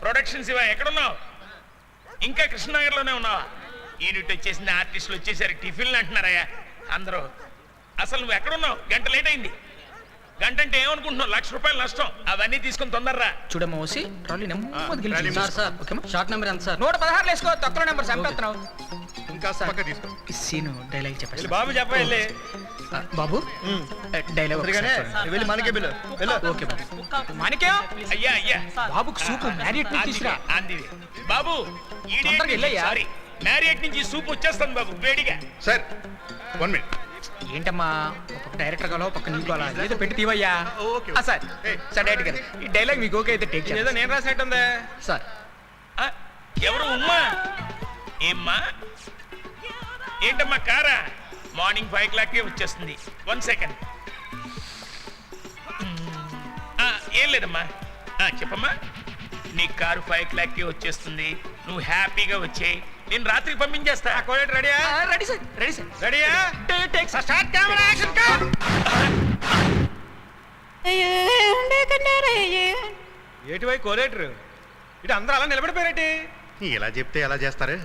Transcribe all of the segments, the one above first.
Production Shiva ఎక్కడున్నావు? ఇంకా కృష్ణనగర్లోనే ఉన్నావా? యూనిట్ వచ్చేసింది, ఆర్టిస్టులు వచ్చేసరికి టిఫిన్లు అంటున్నారయ్యా అందరూ. అసలు నువ్వు ఎక్కడున్నావు? గంట లేట్ అయింది. గంట అంటే ఏమనుకుంటున్నావు? ₹1,00,000 నష్టం. అవన్నీ తీసుకుని తొందరరా. చూడమ్మా ఓసి ట్రాలీ నెమ్మది సార్ షార్ట్ నెంబర్ ఎంత సార్? 116 వేసుకో, తక్కువ నెంబర్ చంపేస్తున్నావు. ఇంకా పక్క తీసుకో. సీను డైలాగ్ చెప్పాలి బాబు చెప్పాలి. బాబు డైలాగ్ వెళ్ళి మనకే బిల్లు వెళ్ళు. ఓకే బాబు. మాణిక్యం అయ్యా అయ్యా బాబుకు సూపు మ్యారియట్ తీసురా. ఆందిది బాబు. తొందరగా వెళ్ళయ్యా. సారీ, మ్యారియట్ నుంచి సూప్ వచ్చేస్తుంది బాబు వేడిగా. Sir 1 minute. ఏంటమ్మా ఒక డైరెక్టర్ కాలో పక్క నీకు అలా ఏదో పెట్టి తీవయ్యా. ఓకే. సార్ సార్ డైరెక్టర్ గారు ఈ డైలాగ్ మీకు ఓకే అయితే టేక్ ఏదో నేను రాసినట్టుందే సార్. ఎవరు ఉమ్మా? ఏమ్మా ఏంటమ్మా కారా? మార్నింగ్ 5 o'clock వచ్చేస్తుంది. 1 second. ఏం లేదమ్మా. చెప్పమ్మా. నీ కారు 5 o'clock వచ్చేస్తుంది. నువ్వు హ్యాపీగా వచ్చేయి, నేను రాత్రికి పంపించేస్తా. రెడీయా? రెడీ సార్ రెడీ సార్ రెడీయా? Take start camera action cut. ఏటివై కోలేటరు ఇటు అందరూ అలా నిలబడిపోయారేటి? ఇలా చెప్తే ఎలా చేస్తారు?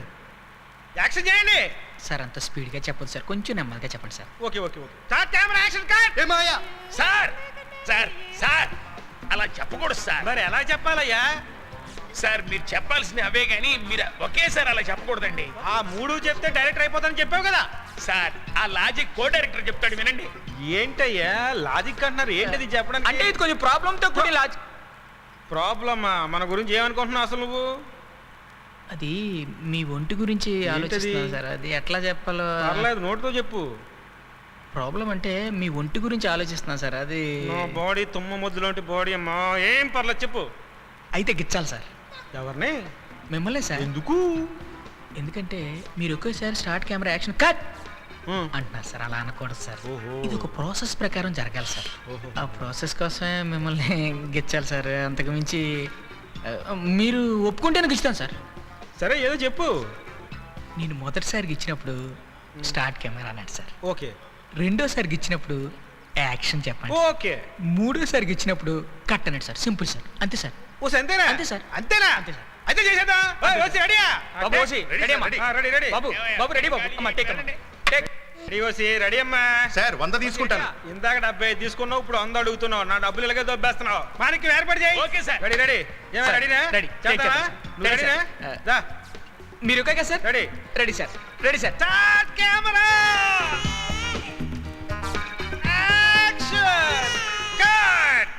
యాక్షన్ చేయండి. సార్ అంత స్పీడ్ గా చెప్పదు సార్, కొంచెం నెమ్మదిగా చెప్పండి sir. Okay okay okay. Start camera action cut. ఏమాయా? సార్ సార్ సార్ అలా చెప్పకూడదు సార్. మరి ఎలా చెప్పాలయ్యా? సార్ మీరు చెప్పాల్సింది అవే కానీ మీరు ఒకేసారి అలా చెప్పకూడదండి. ఆ 3 చెప్తే డైరెక్టర్ అయిపోతానని చెప్పావు కదా. సార్ ఆ లాజిక్ కో డైరెక్టర్ చెప్తాడు వినండి. ఏంటయ్యా లాజిక్ అంటున్నారు? ఏంటిది చెప్పడానికి? అంటే ఇది కొంచెం ప్రాబ్లంతో కూడి లాజిక్. ప్రాబ్లమా? మన గురించి ఏమనుకుంటున్నావు అసలు నువ్వు? అది మీ ఒంటి గురించి ఆలోచిస్తున్నాను సార్, అది ఎట్లా చెప్పాలో. పర్లేదు నోటితో చెప్పు. ప్రాబ్లం అంటే మీ ఒంటి గురించి ఆలోచిస్తున్నాను సార్, అది నా బాడీ తుమ్మ ముద్దులోంటి బాడీ అమ్మా. ఏం పర్లేదు చెప్పు. అయితే గిచ్చాలి సార్. ఎవరిని? మిమ్మల్ని సార్. ఎందుకు? ఎందుకంటే మీరు ఒకేసారి స్టార్ట్ కెమెరా యాక్షన్ కట్ అంటున్నారు సార్. అలా అనకూడదు సార్, ఇది ఒక ప్రాసెస్ ప్రకారం జరగాలి సార్. ఆ ప్రాసెస్ కోసమే మిమ్మల్ని గిచ్చాలి సార్. అంతకు మించి మీరు ఒప్పుకుంటేనే గిచ్చుతాను సార్. సరే ఏదో చెప్పు. నేను మొదటిసారికి ఇచ్చినప్పుడు స్టార్ట్ కెమెరా అన్నాడు సార్. ఓకే. రెండోసారికి ఇచ్చినప్పుడు యాక్షన్ చెప్పండి. ఓకే. మూడోసారికి ఇచ్చినప్పుడు కట్ అన్నాడు సార్. సింపుల్ సార్, అంతే సార్. ఓ అంతేనా? అంతే సార్. అంతేనా? అంతే సార్. అయితే చేసేద్దాం. రెడీయా? బాబు ఓసి, రెడీ అమ్మా. Ready ready. బాబు బాబు రెడీ బాబు. అమ్మా టేక్ అమ్మా టేక్. రెడీ ఓసి రెడీ అమ్మా. సార్ 100 తీసుకుంటాను. ఇందాక 70 తీసుకున్నావు, ఇప్పుడు 100 అడుగుతున్నావు. నా డబ్బులు ఇలాగే దొబ్బేస్తున్నావు. మనకి ఏర్పాటు చేయి. Okay sir. Ready ready. ఏమో సార్, రెడీనా? రెడీ. చేద్దామా? టేక్ నువ్వు రెడీ రెడీనా? సార్. దా. మీరు okay sir? Ready. Ready sir ready sir. Start camera action cut.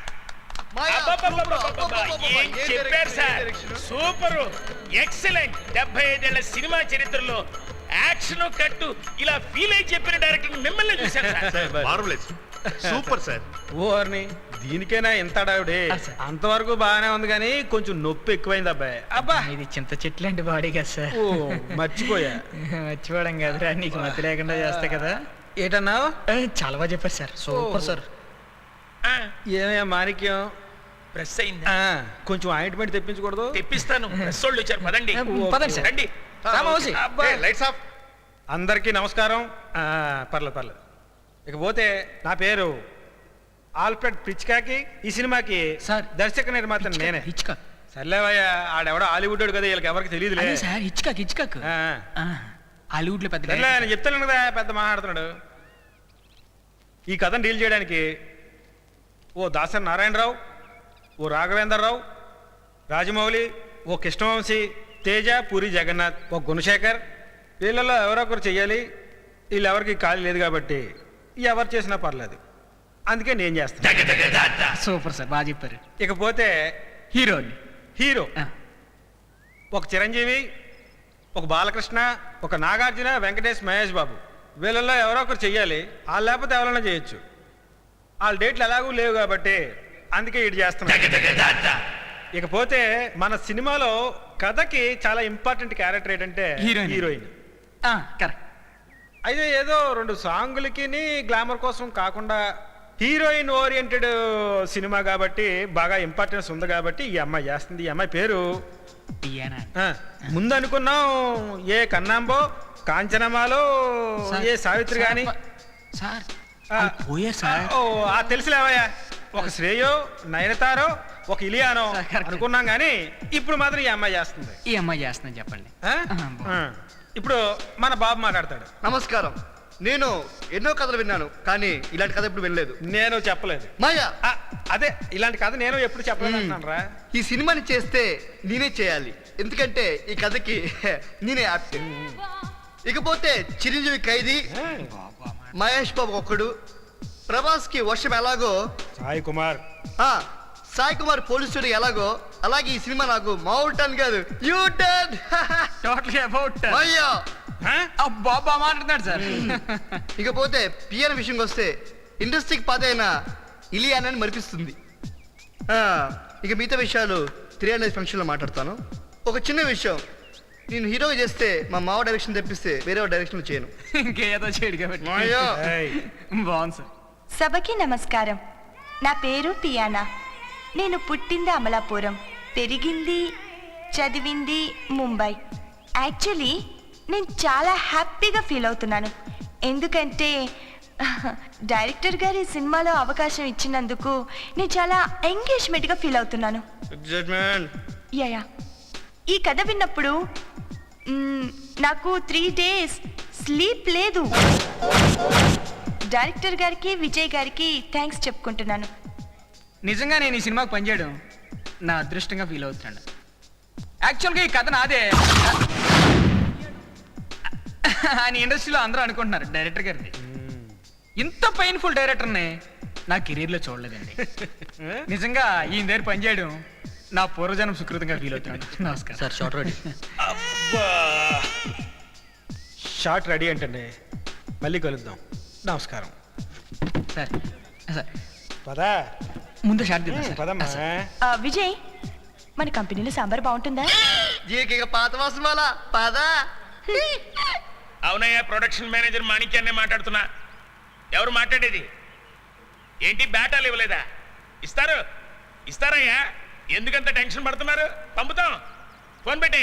అబ్బబ్బబ్బబ్బబ్బబ్బ, ఏం చెప్పారు సార్? Super, excellent. 75 ఏళ్ల సినిమా చరిత్రలో యాక్షన్ కట్టు ఇలా ఫీల్ అయి చెప్పిన డైరెక్టర్ మిమ్మల్ని చూశాను సార్. Marvellous, super sir. ఓర్ని దీనికైనా ఎంత డావిడే? అంతవరకు బాగానే ఉంది కానీ కొంచెం నొప్పి ఎక్కువైంది అబ్బాయి. అబ్బా ఇది చింత చెట్లాంటి బాడీ కదా సార్. ఓ మర్చిపోయా. మర్చిపోవడం కదరా, నీకు మతి లేకుండా చేస్తా కదా. ఏటన్నావు? చాలా బాగా చెప్పారు సార్, సూపర్ సార్. ఏమయ్యా మాణిక్యం, ప్రెస్ అయింది. కొంచెం ఆయింట్మెంట్ తెప్పించకూడదు? తెప్పిస్తాను. ప్రెస్ వాళ్ళు వచ్చారు, పదండి పదండి సార్. రండి. రామోసి. Lights off. అందరికీ నమస్కారం. పర్లేదు పర్లేదు. ఇకపోతే నా పేరు ఆల్ఫ్రెడ్ పిచ్కాకి. ఈ సినిమాకి సార్ దర్శక నిర్మాత నేనే. హిచ్కాక్. సర్లేవయ్యా, ఆడెవడో హాలీవుడ్ కదా, వీళ్ళకి ఎవరికి తెలియదులే. అదే సార్ హిచ్కాక్ హిచ్కాక్. హాలీవుడ్ లో పెద్ద సర్లే నేను చెప్తాను కదా, పెద్ద మాట్లాడుతున్నాడు. ఈ కథను డీల్ చేయడానికి ఓ దాసరి నారాయణరావు, ఓ రాఘవేంద్రరావు, రాజమౌళి, ఓ కృష్ణవంశీ, తేజ, పూరి జగన్నాథ్, ఓ గుణశేఖర్, వీళ్ళలో ఎవరో ఒకరు చెయ్యాలి. వీళ్ళెవరికి ఖాళీ లేదు కాబట్టి ఎవరు చేసినా పర్లేదు, అందుకే నేను చేస్తాను. సూపర్ సార్, బాగా చెప్పారు. ఇకపోతే హీరోని హీరో ఒక చిరంజీవి, ఒక బాలకృష్ణ, ఒక నాగార్జున, వెంకటేష్, మహేష్ బాబు. వీళ్ళల్లో ఎవరో ఒకరు చెయ్యాలి. వాళ్ళు లేకపోతే ఎవరైనా చేయొచ్చు. వాళ్ళ డేట్లు ఎలాగూ లేవు కాబట్టి అందుకే ఇటు చేస్తున్నాను. ఇకపోతే మన సినిమాలో కథకి చాలా ఇంపార్టెంట్ క్యారెక్టర్ ఏంటంటే హీరోయిన్. కరెక్ట్. అయితే ఏదో 2 సాంగులకి గ్లామర్ కోసం కాకుండా హీరోయిన్ ఓరియంటెడ్ సినిమా కాబట్టి బాగా ఇంపార్టెన్స్ ఉంది కాబట్టి ఈ అమ్మాయి చేస్తుంది. ఈ అమ్మాయి పేరు ముందు అనుకున్నాం ఏ కన్నాంబో, కాంచనమాలో ఏ సావిత్రి గాని సార్ పోయారు సార్. తెలుసులేవయ్యా. ఒక శ్రేయో నయనతారో ఒక ఇలియానో అనుకున్నాం కానీ ఇప్పుడు మాత్రం ఈ అమ్మాయి చేస్తుంది. ఈ అమ్మాయి చేస్తుందని చెప్పండి. ఆ? ఆ. ఇప్పుడు మన బాబు మాట్లాడతాడు. నమస్కారం. నేను ఎన్నో కథలు విన్నాను కానీ ఇలాంటి కథ ఎప్పుడు వినలేదు. నేను చెప్పలేదు. మాయా, ఆ, అదే ఇలాంటి కథ నేను ఎప్పుడు చెప్పలేదు అంటున్నాను రా. ఈ సినిమాని చేస్తే నేనే చేయాలి, ఎందుకంటే ఈ కథకి నేనే యాక్టర్. ఇకపోతే చిరంజీవి ఖైదీ, మహేష్ బాబు ఒక్కడు, ప్రభాస్ కి వర్షం ఎలాగో, సాయి కుమార్ ఆ, సాయి కుమార్ పోలీసుడు ఎలాగో, అలాగే ఈ సినిమా నాకు మౌటన్ కాదు యూ టర్న్. టోటల్ అబౌట్ అయ్యో. బాబా మాట్లాడుతున్నాడు సార్. ఇకపోతే పియర్ విషయంకి వస్తే ఇండస్ట్రీకి పాత అయిన ఇలియానని మరిపిస్తుంది. ఇక మిగతా విషయాలు 300 ఫంక్షన్లో మాట్లాడతాను. ఒక చిన్న విషయం, నేను హీరోగా చేస్తే మా మావ డైరెక్షన్ తెప్పిస్తే వేరే డైరెక్షన్ చేయను. ఇంకేదో చేయడు కాబట్టి మాయా. ఏయ్, బాగుంది సార్. సభకి నమస్కారం. నా పేరు పియానా. నేను పుట్టింది అమలాపురం, పెరిగింది చదివింది ముంబై. యాక్చువల్లీ నేను చాలా హ్యాపీగా ఫీల్ అవుతున్నాను, ఎందుకంటే డైరెక్టర్ గారి సినిమాలో అవకాశం ఇచ్చినందుకు నేను చాలా ఎంగేజ్మెంట్గా ఫీల్ అవుతున్నాను. యా, ఈ కథ విన్నప్పుడు నాకు 3 days స్లీప్ లేదు. డైరెక్టర్ గారికి విజయ్ గారికి థ్యాంక్స్ చెప్పుకుంటున్నాను. నిజంగా నేను ఈ సినిమాకి పనిచేయడం నా అదృష్టంగా ఫీల్ అవుతున్నాను. యాక్చువల్గా ఈ కథ నాదే అని ఇండస్ట్రీలో అందరూ అనుకుంటున్నారు. డైరెక్టర్ గారిది. ఇంత పెయిన్ఫుల్ డైరెక్టర్ని నా కెరీర్లో చూడలేదండి. నిజంగా ఈయన దగ్గర పనిచేయడం నా పూర్వజన్మ సుకృతంగా ఫీల్ అవుతున్నాను. నమస్కారం సార్ షార్ట్ రెడీ. అబ్బా షార్ట్ రెడీ అంటండి. మళ్ళీ కలుద్దాం. నమస్కారం. సార్. సార్ పదా ముందు షార్ట్ దిద్దాం సార్. పదమ్మా. విజయ్, మన కంపెనీలో సాంబార్ బాగుంటుందా? జీకే పాత వాసన వాళ్ళ పదా. అవునయ్యా, ప్రొడక్షన్ మేనేజర్ మాణిక్యాన్నే మాట్లాడుతున్నా. ఎవరు మాట్లాడేది? ఏంటి బేటాలు ఇవ్వలేదా? ఇస్తారయ్యా. ఎందుకంత టెన్షన్ పడుతున్నారు? పంపుతాం. ఫోన్ పెట్టే.